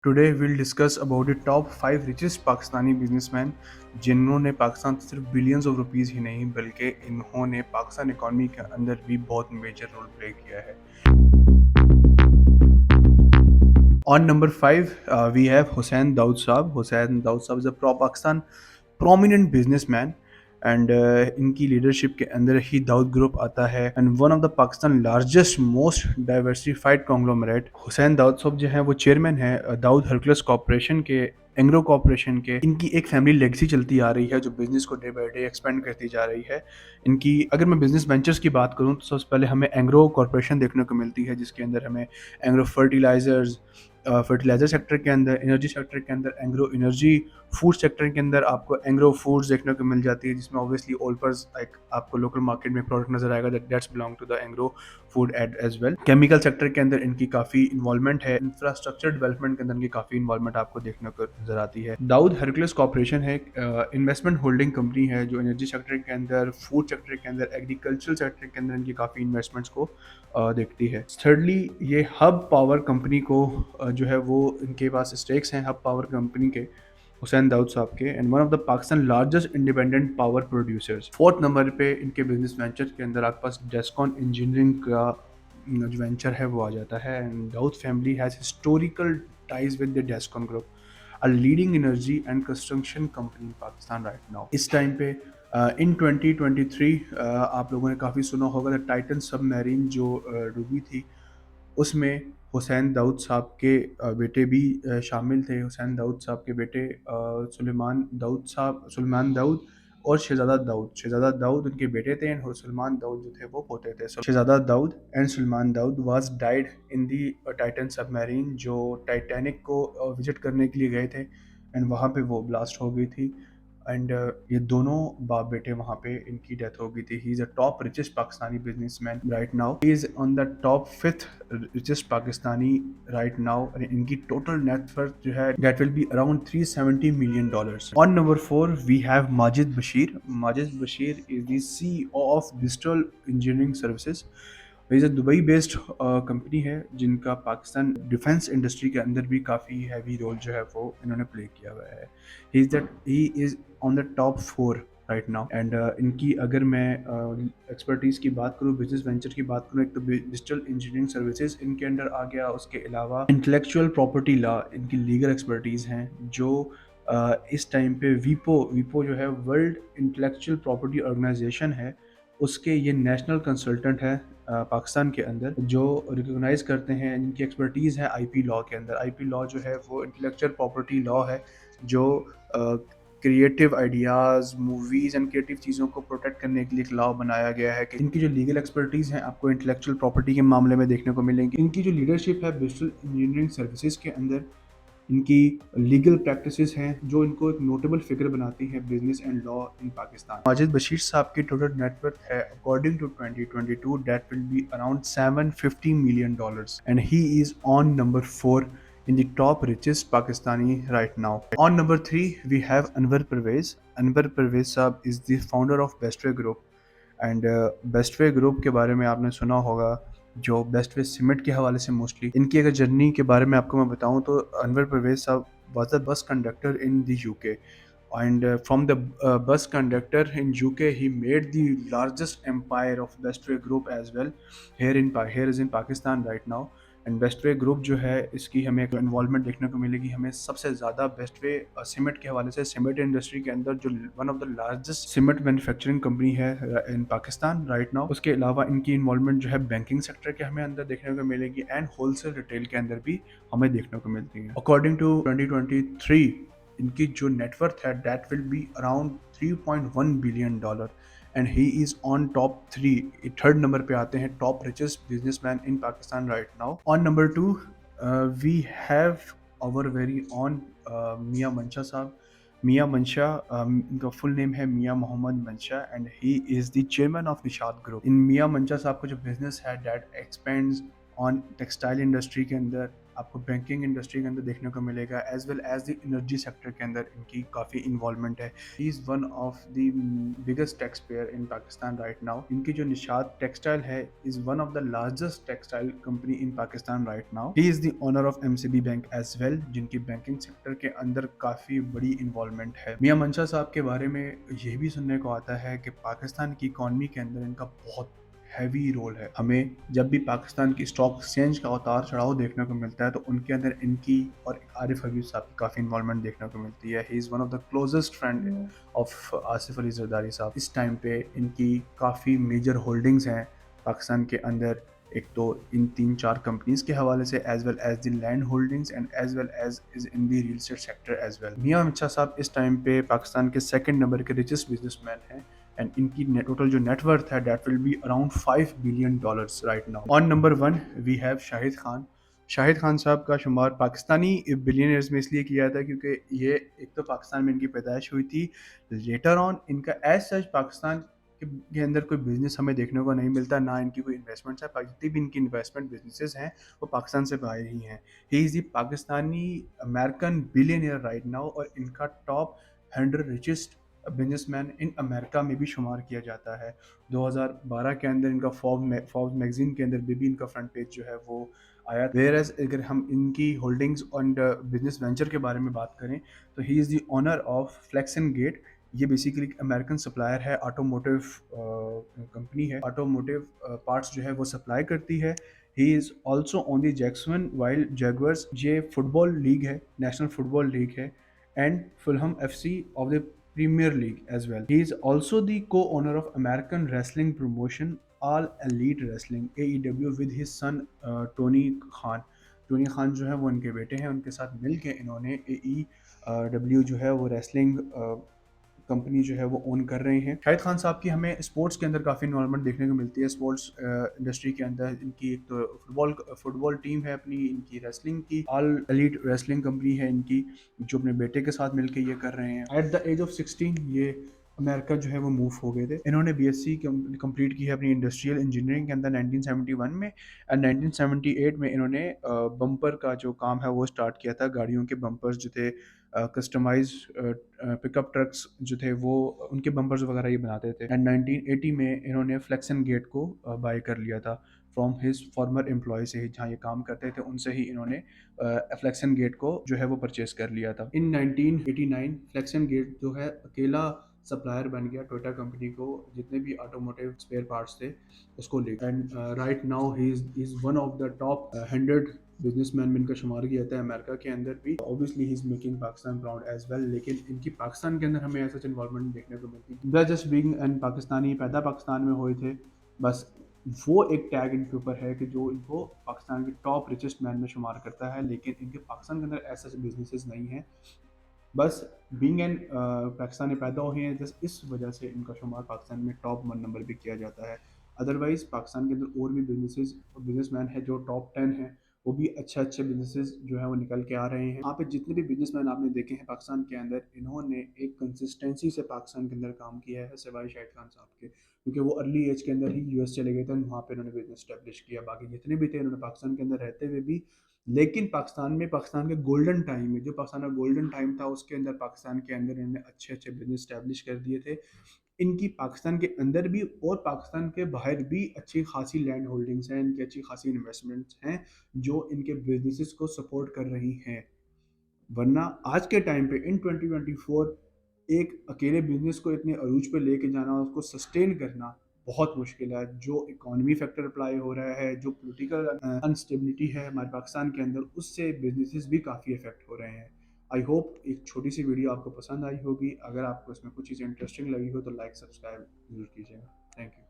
Today we'll discuss about the top 5 richest Pakistani businessman जिन्होंने पाकिस्तान से सिर्फ बिलियंस ऑफ रुपीस ही नहीं बल्कि इन्होंने पाकिस्तान इकॉनमी के अंदर भी बहुत मेजर रोल प्ले किया है। On number 5 we have Hussain Daud Saab. Hussain Daud Saab is a pro-Pakistan prominent businessman and इनकी लीडरशिप के अंदर ही दाऊद ग्रुप आता है and one of the Pakistan largest most diversified conglomerate. Hussain Dawood साहब जो है वो चेयरमैन है दाऊद हरकुलस कॉर्पोरेशन के, एंग्रो कॉर्पोरेशन के। इनकी एक फैमिली लेगेसी चलती आ रही है जो बिजनेस को डे बाय डे एक्सपेंड करती जा रही है। इनकी अगर मैं बिजनेस वेंचर्स की बात करूं तो सबसे पहले हमें एंग्रो कॉर्पोरेशन देखने को मिलती है जिसके अंदर हमें एंग्रो फर्टिलाइजर सेक्टर के अंदर, एनर्जी सेक्टर के अंदर एंग्रो एनर्जी, फूड सेक्टर के अंदर आपको एंग्रो फूड्स देखने को मिल जाती है जिसमें ऑब्वियसली ओल्पर्स लाइक आपको लोकल मार्केट में प्रोडक्ट नजर आएगा that's belong to the Engro food and as well. Chemical sector के अंदर इनकी काफी इन्वॉल्वमेंट है। इंफ्रास्ट्रक्चर डेवलपमेंट के अंदर इनकी काफी इन्वॉल्वमेंट आपको देखने को नजर आती है। दाऊद हरकुलस कॉर्पोरेशन है इन्वेस्टमेंट होल्डिंग कंपनी है जो एनर्जी सेक्टर के अंदर, फूड सेक्टर के अंदर, एग्रीकल्चर सेक्टर के अंदर इनकी काफी इन्वेस्टमेंट्स को देखती है। थर्डली ये हब पावर कंपनी को जो है वो इनके पास स्टेक्स हैं हब पावर कंपनी के, हुसैन दाऊद साहब के, and one of the Pakistan largest independent power producers. Fourth number पे इनके बिजनेस वेंचर के अंदर आपके पास डेस्कॉन इंजीनियरिंग का जो वेंचर है वो आ जाता है and Dawood family has historical ties with the Descon group, a leading energy and construction company in Pakistan right now. इस टाइम पे इन 2023 आप लोगों ने काफ़ी सुना होगा द टाइटन सबमरीन जो डूबी थी, उसमें हुसैन दाऊद साहब के बेटे भी शामिल थे। हुसैन दाऊद साहब के बेटे सुलेमान दाऊद और शहज़ादा दाऊद उनके बेटे थे एंड सुलेमान दाऊद जो थे वो पोते थे। Shahzada Dawood and Suleman Dawood was died in the Titan submarine जो टाइटैनिक को विजिट करने के लिए गए थे एंड वहाँ पे वो ब्लास्ट हो गई थी एंड ये दोनों बाप बेटे वहाँ पे इनकी डेथ हो गई थी। He is a top richest Pakistani businessman right now. He is on the top 5th richest Pakistani right now. इनकी टोटल नेटवर्थ जो है that will be around $370 million। On number 4 we have Majid Bashir. Majid Bashir is the CEO of digital engineering services. Is a Dubai based company है जिनका Pakistan defence industry के अंदर भी काफ़ी heavy role जो है वो इन्होंने प्ले किया हुआ है। He is on the top 4 right now and इनकी अगर मैं एक्सपर्टीज़ की बात करूँ, बिजनेस वेंचर की बात करूँ, एक तो डिजिटल इंजीनियरिंग सर्विसेज इनके अंडर आ गया, उसके अलावा इंटेलेक्चुअल प्रॉपर्टी लॉ इनकी लीगल एक्सपर्टीज़ हैं जो इस टाइम पे वीपो जो है वर्ल्ड इंटेलेक्चुअल प्रॉपर्टी ऑर्गेनाइजेशन है, उसके ये नेशनल कंसल्टेंट है पाकिस्तान के अंदर जो रिकॉग्नाइज करते हैं। इनकी एक्सपर्टीज़ है आईपी लॉ के अंदर। आईपी लॉ जो है वो इंटेलेक्चुअल प्रॉपर्टी लॉ है जो creative ideas, movies and creative चीज़ों को प्रोटेक्ट करने के लिए एक लॉ बनाया गया है कि इनकी जो लीगल एक्सपर्टीज़ हैं आपको इंटेलेक्चुअल प्रॉपर्टी के मामले में देखने को मिलेंगी। इनकी जो लीडरशिप है डिजिटल इंजीनियरिंग सर्विसेज के अंदर, इनकी लीगल प्रैक्टिसेस हैं जो इनको एक नोटेबल फिगर बनाती हैं business and law in Pakistan. Majid Bashir साहब की टोटल नेटवर्थ है according to 2022 that will be around $750 million and he is on number 4 in the top richest Pakistani right now. On number 3 we have Anwar Pervez. Anwar Pervez साहब is the founder of Bestway Group and Bestway group के बारे में आपने सुना होगा जो Bestway cement के हवाले से मोस्टली। इनकी अगर जर्नी के बारे में आपको मैं बताऊं तो अनवर परवेज साहब was the bus conductor in the UK and from the bus conductor in UK he made the largest empire of Bestway Group as well here is in Pakistan right now। And Bestway group जो है इसकी हमें involvement देखने को मिलेगी हमें सबसे ज़्यादा बेस्टवे सीमेंट के हवाले से। सीमेंट इंडस्ट्री के अंदर जो one of the largest cement manufacturing company है इन पाकिस्तान राइट नाउ। उसके अलावा इनकी इन्वॉल्वमेंट जो है बैंकिंग सेक्टर के हमें अंदर देखने को मिलेगी एंड होलसेल रिटेल के अंदर भी हमें देखने को मिलती है। अकॉर्डिंग टू 2023 इनकी जो नेटवर्थ है that will be around $3.1 billion and he is on top 3। Third number पे आते हैं top richest businessman in Pakistan right now. On number 2 we have our very own Mian Mansha Sahab. मियां मंशा इनका फुल नेम है Mian Mohammad Mansha and he is the chairman of Nishat group. इन मियां मंशा साहब का जो business है that expands on textile industry के अंदर, आपको बैंकिंग इंडस्ट्री के अंदर देखने को मिलेगा, as well as the energy sector के अंदर इनकी काफ़ी इन्वॉल्वमेंट है। He is one of the biggest tax payer in Pakistan right now. इनकी जो निशात टेक्सटाइल है is one of the largest textile company in Pakistan right now. He is the owner of MCB bank as well, जिनकी banking sector के अंदर काफ़ी बड़ी involvement है। मियां मंशा साहब के बारे में ये भी सुनने को आता है कि पाकिस्तान की इकॉनमी के अंदर इनका बहुत हैवी रोल है। हमें जब भी पाकिस्तान की स्टॉक एक्सचेंज का उतार चढ़ाव देखने को मिलता है तो उनके अंदर इनकी और आरिफ हबीब साहब की काफ़ी इन्वॉल्वमेंट देखने को मिलती है। He is one of the closest friend of Asif Ali Zardari साहब। इस टाइम पे इनकी काफ़ी मेजर होल्डिंग्स हैं पाकिस्तान के अंदर। एक तो इन 3-4 कंपनीज के हवाले से, as well as the land holdings and as well as is in the real estate sector as well. Mian Amit Shah Sahab इस टाइम पे पाकिस्तान के सेकंड नंबर के रिचेस्ट बिजनेसमैन हैं, एंड इनकी टोटल जो नेटवर्थ है that will be around $5 billion right now. On number 1 we have Shahid Khan. Shahid Khan Sahab का शुमार पाकिस्तानी बिलियनर्स में इसलिए किया था क्योंकि ये एक तो पाकिस्तान में इनकी पैदाइश हुई थी, लेटर ऑन इनका एज सच पाकिस्तान के अंदर कोई बिजनेस हमें देखने को नहीं मिलता, ना इनकी कोई इन्वेस्टमेंट्स है। जितनी भी इनकी इन्वेस्टमेंट बिजनेसेस हैं वो पाकिस्तान से बाहर ही हैं। ही is the Pakistani American billionaire right now, और इनका top 100 richest businessman in America में भी शुमार किया जाता है। 2012 के अंदर इनका फॉर्ब्स मैगजीन के अंदर भी इनका फ्रंट पेज जो है वो आया। वेयरएज अगर हम इनकी होल्डिंग्स एंड बिजनेस वेंचर के बारे में बात करें तो he is the owner of Flex and Gate. ये बेसिकली अमेरिकन सप्लायर है, ऑटोमोटिव कंपनी है, ऑटोमोटिव पार्ट्स जो है वो सप्लाई करती है। He is also on the Jacksonville Jaguars. ये फुटबॉल लीग है, नेशनल फुटबॉल लीग है, and Fulham FC of the Premier League as well. He is also the co-owner of American wrestling promotion All Elite Wrestling AEW with his son Tony Khan. Tony Khan जो है वो इनके बेटे हैं, उनके साथ मिल के इन्होंने AEW जो है वो रेसलिंग कंपनी जो है वो ओन कर रहे हैं। शाहिद खान साहब की हमें स्पोर्ट्स के अंदर काफ़ी इन्वॉल्वमेंट देखने को मिलती है। स्पोर्ट्स इंडस्ट्री के अंदर इनकी एक तो फुटबॉल टीम है अपनी, इनकी रेसलिंग की ऑल एलीट रेसलिंग कंपनी है इनकी, जो अपने बेटे के साथ मिलकर ये कर रहे हैं। एट द एज ऑफ 16 ये अमेरिका जो है वो मूव हो गए थे। इन्होंने बीएससी कंप्लीट की है अपनी इंडस्ट्रियल इंजीनियरिंग के अंदर 1971 में, एंड 1978 में इन्होंने बम्पर का जो काम है वो स्टार्ट किया था। गाड़ियों के बम्पर्स जो थे, कस्टमाइज पिकअप ट्रक्स जो थे वो उनके बम्पर्स वगैरह ये बनाते थे। एंड 1980 में इन्होंने फ्लेक्स एंड गेट को बाय कर लिया था फ्रॉम हिज फॉर्मर एम्प्लॉय से ही, जहाँ ये काम करते थे उनसे ही इन्होंने फ्लेक्स एंड गेट को जो है वो परचेज कर लिया था। इन 1989 फ्लेक्स एंड गेट जो है अकेला सप्लायर बन गया टोयोटा कंपनी को, जितने भी ऑटोमोटिव स्पेयर पार्ट्स थे उसको लेकर। And right now he is one of the top 100 businessman में इनका शुमार किया जाता है अमेरिका के अंदर भी। Obviously he is making Pakistan proud as well, लेकिन इनकी पाकिस्तान के अंदर हमें ऐसा इन्वॉल्वमेंट देखने को मिलती है। जस्ट बीइंग एंड पाकिस्तानी, पैदा पाकिस्तान में हुए थे, बस वो एक टैग इनके ऊपर है कि जो इनको पाकिस्तान के टॉप रिचेस्ट मैन में शुमार करता है, लेकिन इनके पाकिस्तान के अंदर ऐसे बिजनेसेस नहीं हैं। बस बीइंग एन पाकिस्तानी पैदा हुए हैं, जस्ट इस वजह से इनका शुमार पाकिस्तान में टॉप 1 नंबर भी किया जाता है। अदरवाइज पाकिस्तान के अंदर और भी बिजनेसमैन है जो टॉप 10 हैं, वो भी अच्छे अच्छे बिजनेसेस जो है वो निकल के आ रहे हैं। यहाँ पे जितने भी बिजनेसमैन आपने देखे हैं पाकिस्तान के अंदर, इन्होंने एक कंसिस्टेंसी से पाकिस्तान के अंदर काम किया है, सिवाय शाहिद खान साहब के, क्योंकि वो अर्ली एज के अंदर ही यूएस चले गए थे, वहाँ पे इन्होंने बिजनेस स्टैब्लिश किया। बाकी जितने भी थे इन्होंने पाकिस्तान के अंदर रहते हुए भी, लेकिन पाकिस्तान में पाकिस्तान के गोल्डन टाइम में, जो पाकिस्तान का गोल्डन टाइम था उसके अंदर पाकिस्तान के अंदर इन्होंने अच्छे अच्छे बिजनेस स्टैब्लिश कर दिए थे। इनकी पाकिस्तान के अंदर भी और पाकिस्तान के बाहर भी अच्छी खासी लैंड होल्डिंग्स हैं, इनकी अच्छी खासी इन्वेस्टमेंट्स हैं जो इनके बिजनेसेस को सपोर्ट कर रही हैं। वरना आज के टाइम पे इन 2024 एक अकेले बिजनेस को इतने अरूज पे लेके जाना और उसको सस्टेन करना बहुत मुश्किल है। जो इकोनॉमी फैक्टर अप्लाई हो रहा है, जो पॉलिटिकल अनस्टेबिलिटी है हमारे पाकिस्तान के अंदर, उससे बिजनेसेस भी काफ़ी इफेक्ट हो रहे हैं। आई होप एक छोटी सी वीडियो आपको पसंद आई होगी। अगर आपको इसमें कुछ चीज़ें इंटरेस्टिंग लगी हो तो लाइक सब्सक्राइब जरूर कीजिएगा। Thank you.